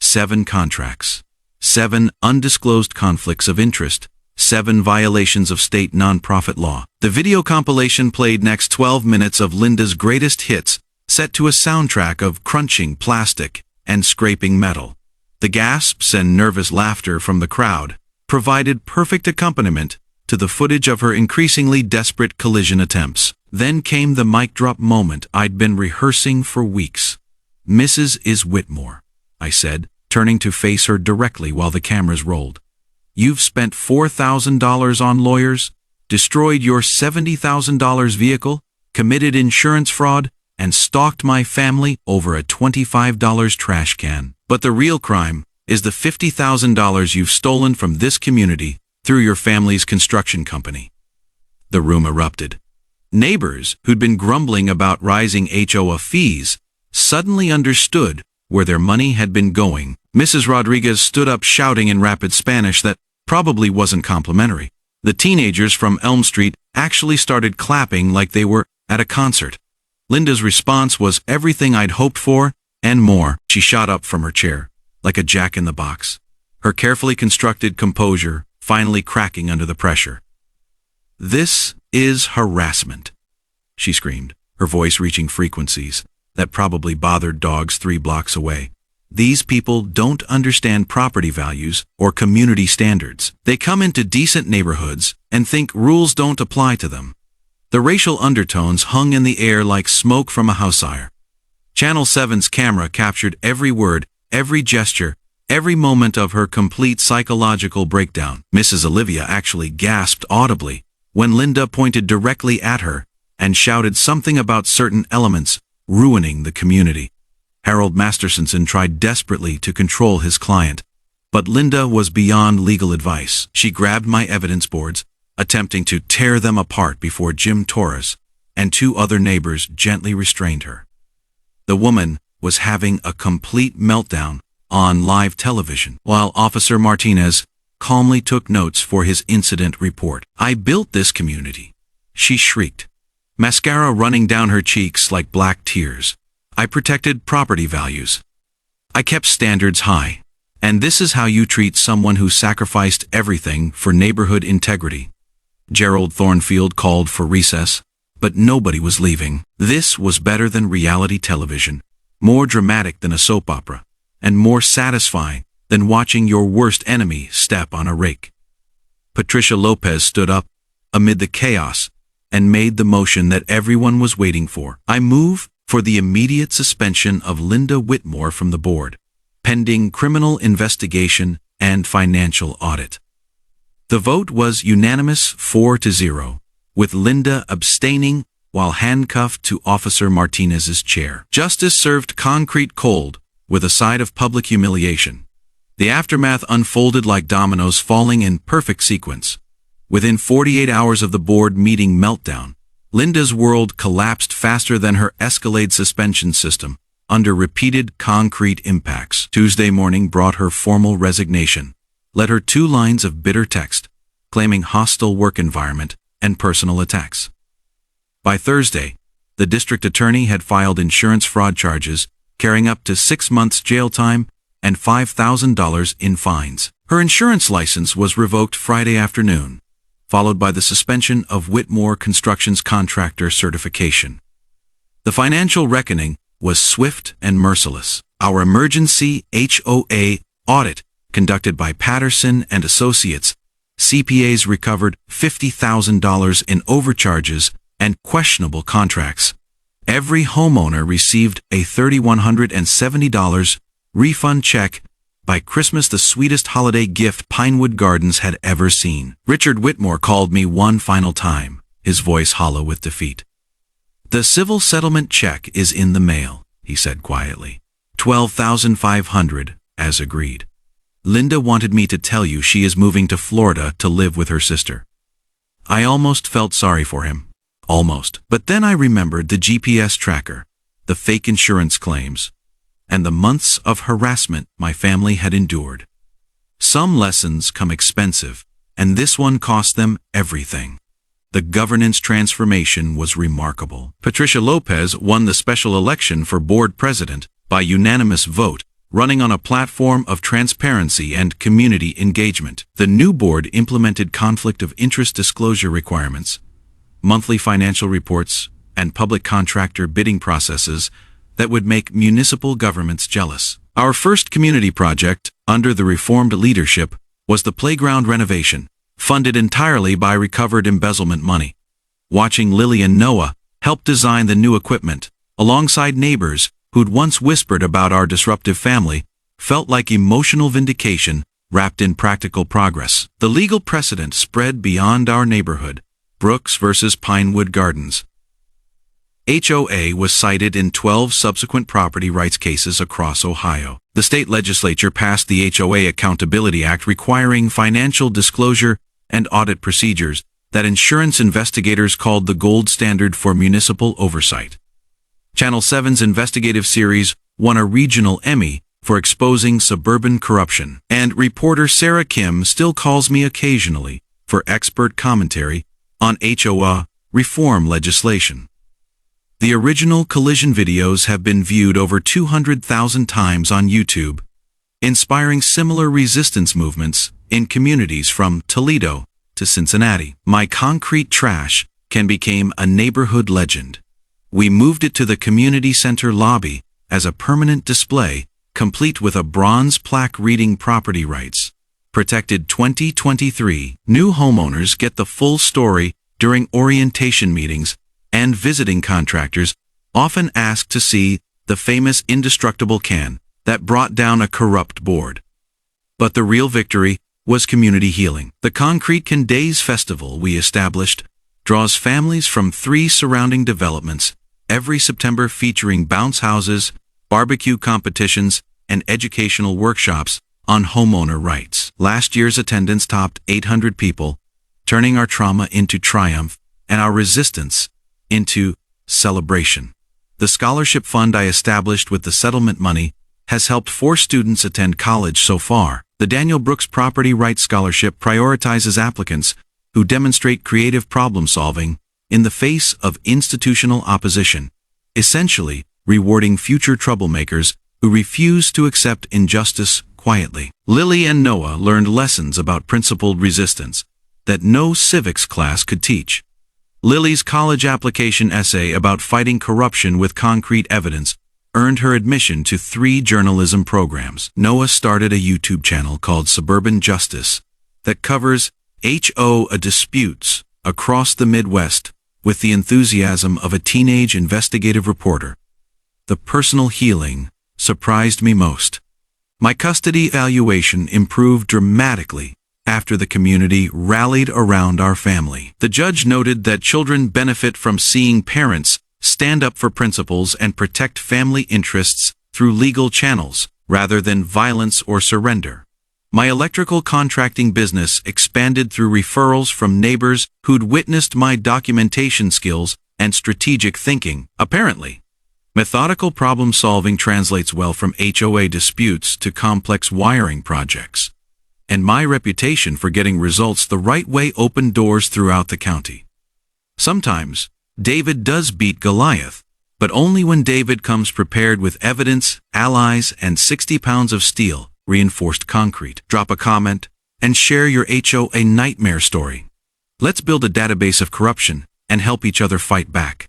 7 contracts. 7 undisclosed conflicts of interest. 7 violations of state nonprofit law. The video compilation played next 12 minutes of Linda's greatest hits, set to a soundtrack of crunching plastic and scraping metal. The gasps and nervous laughter from the crowd provided perfect accompaniment to the footage of her increasingly desperate collision attempts. Then came the mic drop moment I'd been rehearsing for weeks. "Mrs. Whitmore," I said, turning to face her directly while the cameras rolled. "You've spent $4,000 on lawyers, destroyed your $70,000 vehicle, committed insurance fraud, and stalked my family over a $25 trash can. But the real crime is the $50,000 you've stolen from this community through your family's construction company." The room erupted. Neighbors who'd been grumbling about rising HOA fees suddenly understood where their money had been going. Mrs. Rodriguez stood up shouting in rapid Spanish that probably wasn't complimentary. The teenagers from Elm Street actually started clapping like they were at a concert. Linda's response was everything I'd hoped for and more. She shot up from her chair, like a jack-in-the-box, her carefully constructed composure finally cracking under the pressure. "This is harassment," she screamed, her voice reaching frequencies that probably bothered dogs 3 blocks away. "These people don't understand property values or community standards. They come into decent neighborhoods and think rules don't apply to them." The racial undertones hung in the air like smoke from a house fire. Channel 7's camera captured every word, every gesture, every moment of her complete psychological breakdown. Mrs. Olivia actually gasped audibly when Linda pointed directly at her and shouted something about certain elements ruining the community. Harold Mastersonson tried desperately to control his client, but Linda was beyond legal advice. She grabbed my evidence boards, attempting to tear them apart before Jim Torres and 2 other neighbors gently restrained her. The woman was having a complete meltdown on live television, while Officer Martinez calmly took notes for his incident report. "I built this community," she shrieked, mascara running down her cheeks like black tears. "I protected property values. I kept standards high. And this is how you treat someone who sacrificed everything for neighborhood integrity." Gerald Thornfield called for recess, but nobody was leaving. This was better than reality television, more dramatic than a soap opera, and more satisfying than watching your worst enemy step on a rake. Patricia Lopez stood up amid the chaos and made the motion that everyone was waiting for. "I move for the immediate suspension of Linda Whitmore from the board, pending criminal investigation and financial audit." The vote was unanimous 4-0, with Linda abstaining while handcuffed to Officer Martinez's chair. Justice served concrete cold, with a side of public humiliation. The aftermath unfolded like dominoes falling in perfect sequence. Within 48 hours of the board meeting meltdown, Linda's world collapsed faster than her Escalade suspension system, under repeated concrete impacts. Tuesday morning brought her formal resignation, led her 2 lines of bitter text, claiming hostile work environment and personal attacks. By Thursday, The district attorney had filed insurance fraud charges, carrying up to 6 months jail time and $5,000 in fines. Her insurance license was revoked Friday afternoon, followed by the suspension of Whitmore Construction's contractor certification. The financial reckoning was swift and merciless. Our emergency HOA audit, conducted by Patterson and Associates, CPAs recovered $50,000 in overcharges and questionable contracts. Every homeowner received a $3,170 refund check. By Christmas, the sweetest holiday gift Pinewood Gardens had ever seen. Richard Whitmore called me one final time, his voice hollow with defeat. "The civil settlement check is in the mail," he said quietly. $12,500, as agreed. Linda wanted me to tell you she is moving to Florida to live with her sister. I almost felt sorry for him. Almost. But then I remembered the GPS tracker, the fake insurance claims, and the months of harassment my family had endured. Some lessons come expensive, and this one cost them everything. The governance transformation was remarkable. Patricia Lopez won the special election for board president by unanimous vote, running on a platform of transparency and community engagement. The new board implemented conflict of interest disclosure requirements, monthly financial reports, and public contractor bidding processes that would make municipal governments jealous. Our first community project, under the reformed leadership, was the playground renovation, funded entirely by recovered embezzlement money. Watching Lily and Noah help design the new equipment, alongside neighbors who'd once whispered about our disruptive family, felt like emotional vindication wrapped in practical progress. The legal precedent spread beyond our neighborhood. Brooks versus Pinewood Gardens. HOA was cited in 12 subsequent property rights cases across Ohio. The state legislature passed the HOA Accountability Act, requiring financial disclosure and audit procedures that insurance investigators called the gold standard for municipal oversight. Channel 7's investigative series won a regional Emmy for exposing suburban corruption, and reporter Sarah Kim still calls me occasionally for expert commentary on HOA reform legislation. The original collision videos have been viewed over 200,000 times on YouTube, inspiring similar resistance movements in communities from Toledo to Cincinnati. My concrete trash can became a neighborhood legend. We moved it to the community center lobby as a permanent display, complete with a bronze plaque reading property rights. Protected 2023. New homeowners get the full story during orientation meetings, and visiting contractors often ask to see the famous indestructible can that brought down a corrupt board. But the real victory was community healing. The Concrete Can Days Festival we established draws families from 3 surrounding developments every September, featuring bounce houses, barbecue competitions, and educational workshops on homeowner rights. Last year's attendance topped 800 people, turning our trauma into triumph and our resistance into celebration. The scholarship fund I established with the settlement money has helped 4 students attend college so far. The Daniel Brooks Property Rights Scholarship prioritizes applicants who demonstrate creative problem solving in the face of institutional opposition, essentially rewarding future troublemakers who refuse to accept injustice quietly. Lily and Noah learned lessons about principled resistance that no civics class could teach. Lily's college application essay about fighting corruption with concrete evidence earned her admission to 3 journalism programs. Noah started a YouTube channel called Suburban Justice that covers HOA disputes across the Midwest with the enthusiasm of a teenage investigative reporter. The personal healing surprised me most. My custody evaluation improved dramatically after the community rallied around our family. The judge noted that children benefit from seeing parents stand up for principles and protect family interests through legal channels, rather than violence or surrender. My electrical contracting business expanded through referrals from neighbors who'd witnessed my documentation skills and strategic thinking. Apparently, methodical problem solving translates well from HOA disputes to complex wiring projects. And my reputation for getting results the right way opened doors throughout the county. Sometimes, David does beat Goliath, but only when David comes prepared with evidence, allies, and 60 pounds of steel, reinforced concrete. Drop a comment and share your HOA nightmare story. Let's build a database of corruption and help each other fight back.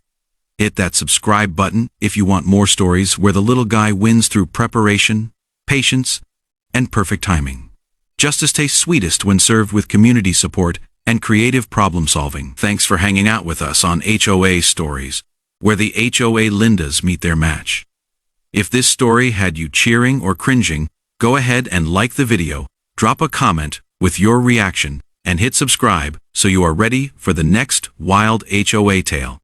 Hit that subscribe button if you want more stories where the little guy wins through preparation, patience, and perfect timing. Justice tastes sweetest when served with community support and creative problem solving. Thanks for hanging out with us on HOA Stories, where the HOA Lindas meet their match. If this story had you cheering or cringing, go ahead and like the video, drop a comment with your reaction, and hit subscribe so you are ready for the next wild HOA tale.